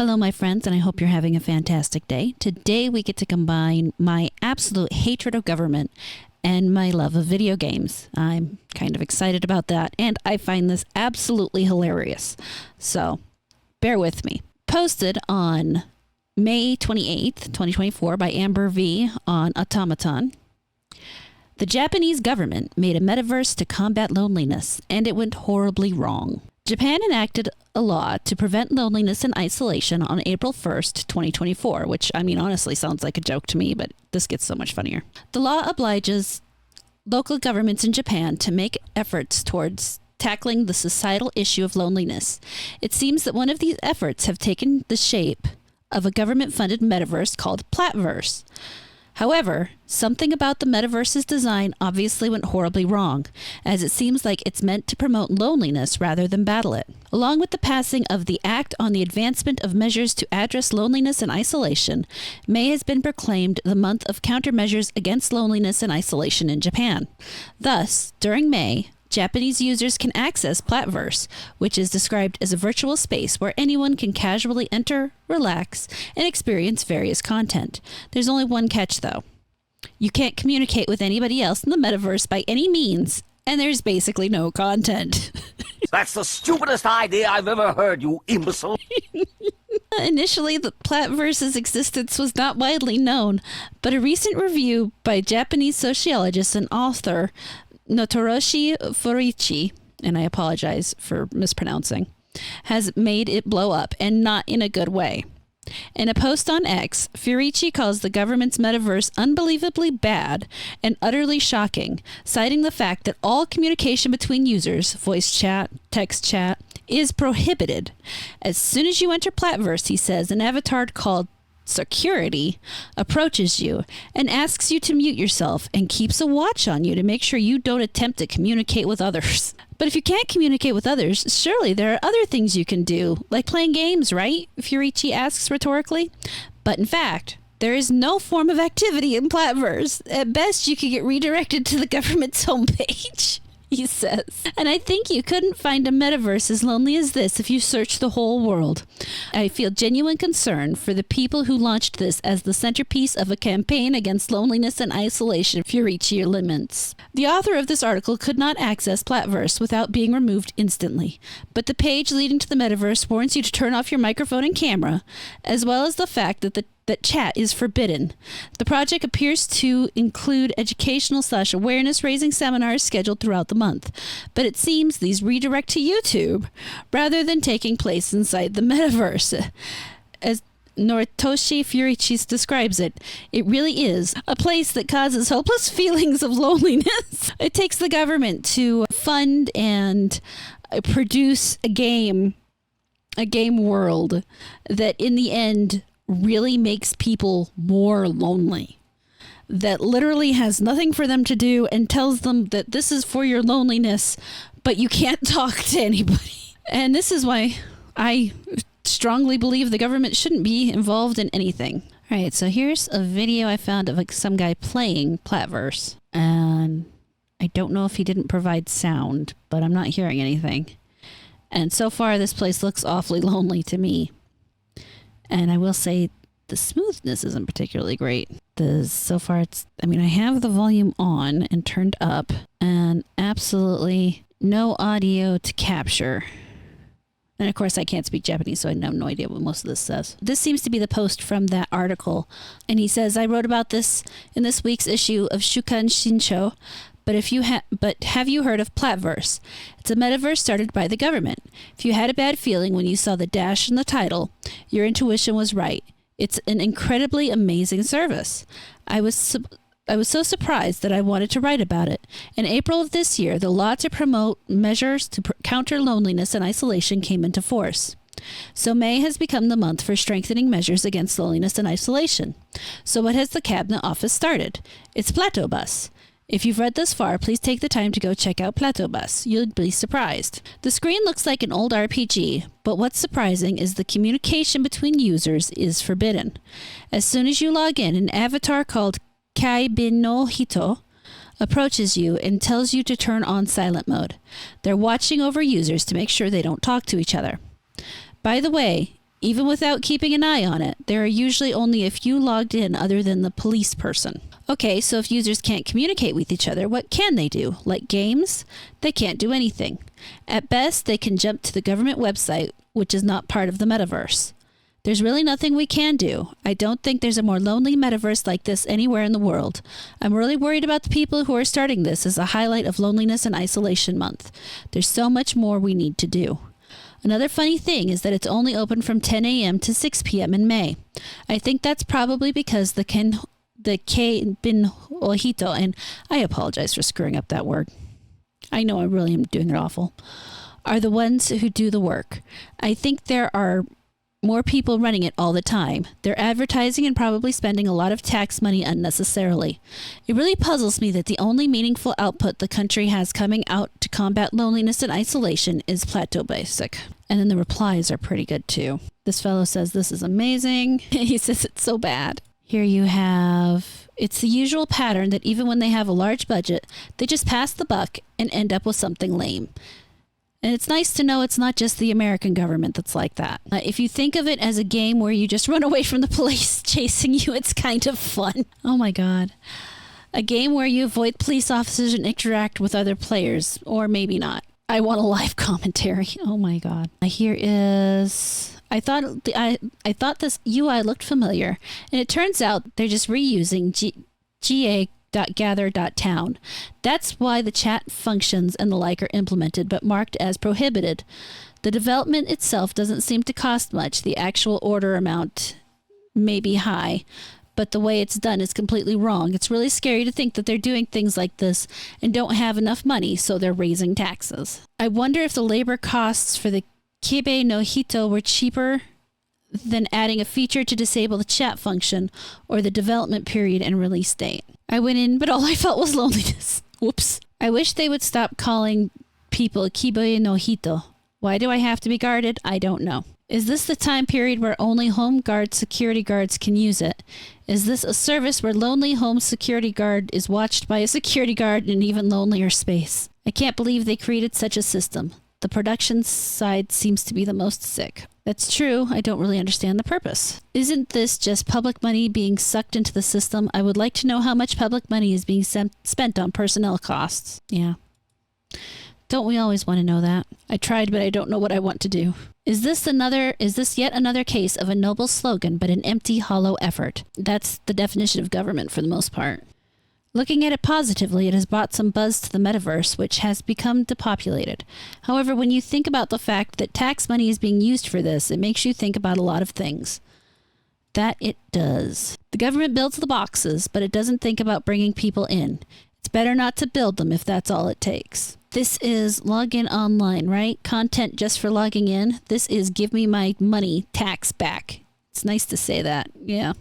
Hello, my friends, and I hope you're having a fantastic day. Today, we get to combine my absolute hatred of government and my love of video games. I'm kind of excited about that, and I find this absolutely hilarious. So, bear with me. Posted on May 28th, 2024 by Amber V on Automaton. The Japanese government made a metaverse to combat loneliness, and it went horribly wrong. Japan enacted a law to prevent loneliness and isolation on April 1st, 2024, which, honestly sounds like a joke to me, but this gets so much funnier. The law obliges local governments in Japan to make efforts towards tackling the societal issue of loneliness. It seems that one of these efforts have taken the shape of a government-funded metaverse called platverse. However, something about the metaverse's design obviously went horribly wrong, as it seems like it's meant to promote loneliness rather than battle it. Along with the passing of the Act on the Advancement of Measures to Address Loneliness and Isolation, May has been proclaimed the month of countermeasures against loneliness and isolation in Japan. Thus, during May, Japanese users can access Platverse, which is described as a virtual space where anyone can casually enter, relax, and experience various content. There's only one catch, though. You can't communicate with anybody else in the metaverse by any means, and there's basically no content. That's the stupidest idea I've ever heard, you imbecile. Initially, the Platverse's existence was not widely known, but a recent review by Japanese sociologist and author Notoroshi Furichi, and I apologize for mispronouncing, has made it blow up, and not in a good way. In a post on X, Furichi calls the government's metaverse unbelievably bad and utterly shocking, citing the fact that all communication between users, voice chat, text chat, is prohibited. As soon as you enter Platverse, he says, an avatar called Security approaches you and asks you to mute yourself and keeps a watch on you to make sure you don't attempt to communicate with others. But if you can't communicate with others, surely there are other things you can do, like playing games, right? Furichi asks rhetorically. But in fact, there is no form of activity in Platverse. At best, you could get redirected to the government's homepage, he says. And I think you couldn't find a metaverse as lonely as this if you search the whole world. I feel genuine concern for the people who launched this as the centerpiece of a campaign against loneliness and isolation, Furichi laments. The author of this article could not access Platverse without being removed instantly, but the page leading to the metaverse warns you to turn off your microphone and camera, as well as the fact that that chat is forbidden. The project appears to include educational/awareness raising seminars scheduled throughout the month, but it seems these redirect to YouTube rather than taking place inside the metaverse. As Noritoshi Furichi describes it, it really is a place that causes hopeless feelings of loneliness. It takes the government to fund and produce a game world that in the end really makes people more lonely, that literally has nothing for them to do and tells them that this is for your loneliness, but you can't talk to anybody. And this is why I strongly believe the government shouldn't be involved in anything. All right, so here's a video I found of some guy playing Platverse, and I don't know if he didn't provide sound, but I'm not hearing anything. And so far, this place looks awfully lonely to me. And I will say the smoothness isn't particularly great. So far, I have the volume on and turned up and absolutely no audio to capture. And of course, I can't speak Japanese, so I have no idea what most of this says. This seems to be the post from that article. And he says, I wrote about this in this week's issue of Shukan Shinsho. But have you heard of Platverse? It's a metaverse started by the government. If you had a bad feeling when you saw the dash in the title, your intuition was right. It's an incredibly amazing service. I was so surprised that I wanted to write about it. In April of this year, the law to promote measures to counter loneliness and isolation came into force. So May has become the month for strengthening measures against loneliness and isolation. So what has the Cabinet Office started? It's Platobus. If you've read this far, please take the time to go check out Platobus. You'll be surprised. The screen looks like an old RPG, but what's surprising is the communication between users is forbidden. As soon as you log in, an avatar called Kaibin no Hito approaches you and tells you to turn on silent mode. They're watching over users to make sure they don't talk to each other. By the way, Even without keeping an eye on it, there are usually only a few logged in other than the police person. Okay, so if users can't communicate with each other, what can they do? Like games? They can't do anything. At best, they can jump to the government website, which is not part of the metaverse. There's really nothing we can do. I don't think there's a more lonely metaverse like this anywhere in the world. I'm really worried about the people who are starting this as a highlight of Loneliness and Isolation Month. There's so much more we need to do. Another funny thing is that it's only open from 10 a.m. to 6 p.m. in May. I think that's probably because the K bin ojito, and I apologize for screwing up that word. I know I really am doing it awful, are the ones who do the work. I think there are more people running it all the time. They're advertising and probably spending a lot of tax money unnecessarily. It really puzzles me that the only meaningful output the country has coming out to combat loneliness and isolation is Plateau Basic. And then the replies are pretty good too. This fellow says this is amazing. He says it's so bad. Here you have, it's the usual pattern that even when they have a large budget, they just pass the buck and end up with something lame. And it's nice to know it's not just the American government that's like that. If you think of it as a game where you just run away from the police chasing you, it's kind of fun. Oh my God. A game where you avoid police officers and interact with other players, or maybe not. I want a live commentary. Oh my God. Here is, I thought this UI looked familiar, and it turns out they're just reusing ga.gather.town. That's why the chat functions and the like are implemented, but marked as prohibited. The development itself doesn't seem to cost much. The actual order amount may be high, but the way it's done is completely wrong. It's really scary to think that they're doing things like this and don't have enough money, so they're raising taxes. I wonder if the labor costs for the Kibe no Hito were cheaper than adding a feature to disable the chat function or the development period and release date. I went in, but all I felt was loneliness. Whoops. I wish they would stop calling people Kibe no Hito. Why do I have to be guarded? I don't know. Is this the time period where only home guard security guards can use it? Is this a service where lonely home security guard is watched by a security guard in an even lonelier space? I can't believe they created such a system. The production side seems to be the most sick. That's true. I don't really understand the purpose. Isn't this just public money being sucked into the system? I would like to know how much public money is being spent on personnel costs. Yeah. Don't we always want to know that? I tried, but I don't know what I want to do. Is this yet another case of a noble slogan, but an empty, hollow effort? That's the definition of government for the most part. Looking at it positively, it has brought some buzz to the metaverse, which has become depopulated. However, when you think about the fact that tax money is being used for this, it makes you think about a lot of things. That it does. The government builds the boxes, but it doesn't think about bringing people in. It's better not to build them if that's all it takes. This is login online, right? Content just for logging in. This is give me my money tax back. It's nice to say that. Yeah.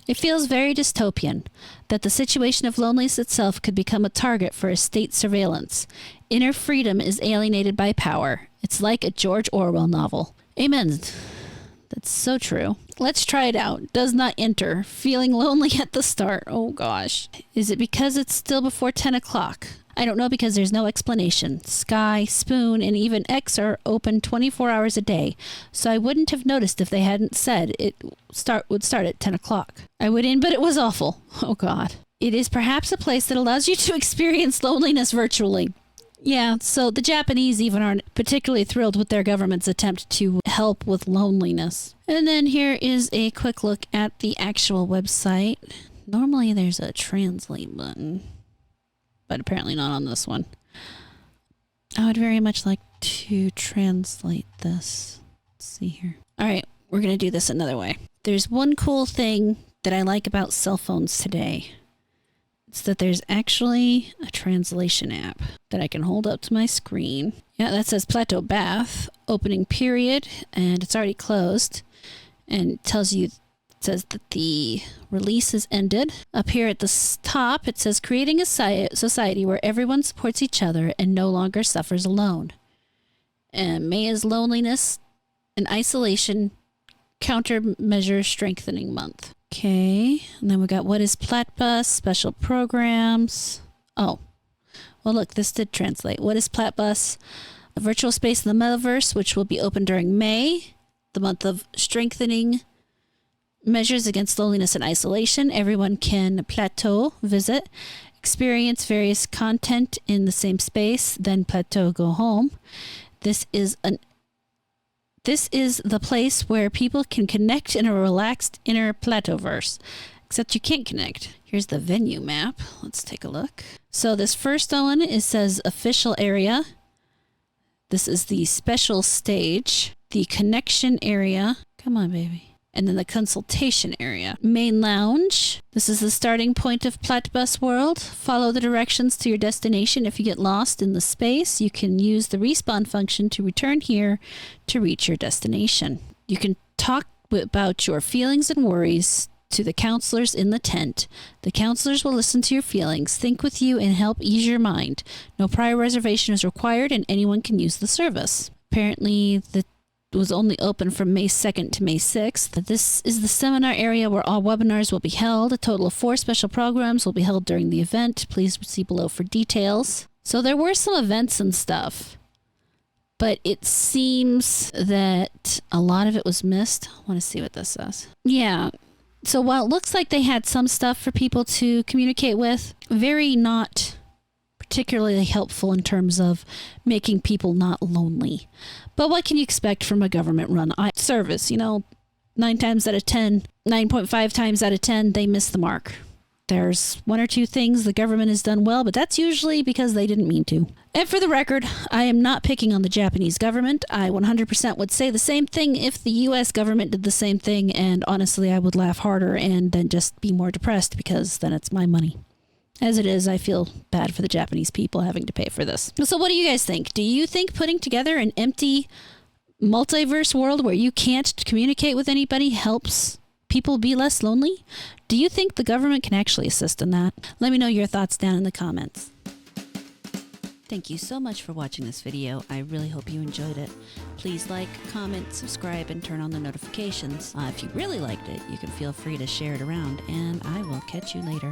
It feels very dystopian that the situation of loneliness itself could become a target for a state surveillance. Inner freedom is alienated by power. It's like a George Orwell novel. Amen. That's so true. Let's try it out. Does not enter. Feeling lonely at the start. Oh gosh. Is it because it's still before 10 o'clock? I don't know because there's no explanation. Sky, Spoon, and even X are open 24 hours a day, so I wouldn't have noticed if they hadn't said it would start at 10 o'clock. I went in, but it was awful. Oh God. It is perhaps a place that allows you to experience loneliness virtually. Yeah, so the Japanese even aren't particularly thrilled with their government's attempt to help with loneliness. And then here is a quick look at the actual website. Normally there's a translate button, but apparently not on this one. I would very much like to translate this. Let's see here. All right, we're going to do this another way. There's one cool thing that I like about cell phones today. It's that there's actually a translation app that I can hold up to my screen. Yeah, that says Plateau Bath, opening period, and it's already closed. And it says that the release is ended. Up here at the top, it says creating a society where everyone supports each other and no longer suffers alone. And May is loneliness and isolation countermeasure strengthening month. Okay, and then we got what is Platbus, special programs. Oh, well look, this did translate. What is Platbus? A virtual space in the metaverse, which will be open during May. The the month of strengthening measures against loneliness and isolation. Everyone can plateau visit, experience various content in the same space, then plateau go home. This is the place where people can connect in a relaxed inner plateauverse. Except you can't connect. Here's the venue map. Let's take a look. So this first one, it says official area. This is the special stage, the connection area. Come on, baby. And then the consultation area. Main lounge. This is the starting point of Platbus World. Follow the directions to your destination. If you get lost in the space, you can use the respawn function to return here to reach your destination. You can talk about your feelings and worries to the counselors in the tent. The counselors will listen to your feelings, think with you, and help ease your mind. No prior reservation is required, and anyone can use the service. Apparently, it was only open from May 2nd to May 6th. This is the seminar area where all webinars will be held. A total of 4 special programs will be held during the event. Please see below for details. So there were some events and stuff, but it seems that a lot of it was missed. I want to see what this says. Yeah. So while it looks like they had some stuff for people to communicate with, very not particularly helpful in terms of making people not lonely. But what can you expect from a government-run service? 9.5 times out of 10, they miss the mark. There's 1 or 2 things the government has done well, but that's usually because they didn't mean to. And for the record, I am not picking on the Japanese government. I 100% would say the same thing if the U.S. government did the same thing, and honestly, I would laugh harder and then just be more depressed because then it's my money. As it is, I feel bad for the Japanese people having to pay for this. So what do you guys think? Do you think putting together an empty multiverse world where you can't communicate with anybody helps people be less lonely? Do you think the government can actually assist in that? Let me know your thoughts down in the comments. Thank you so much for watching this video. I really hope you enjoyed it. Please like, comment, subscribe, and turn on the notifications. If you really liked it, you can feel free to share it around, and I will catch you later.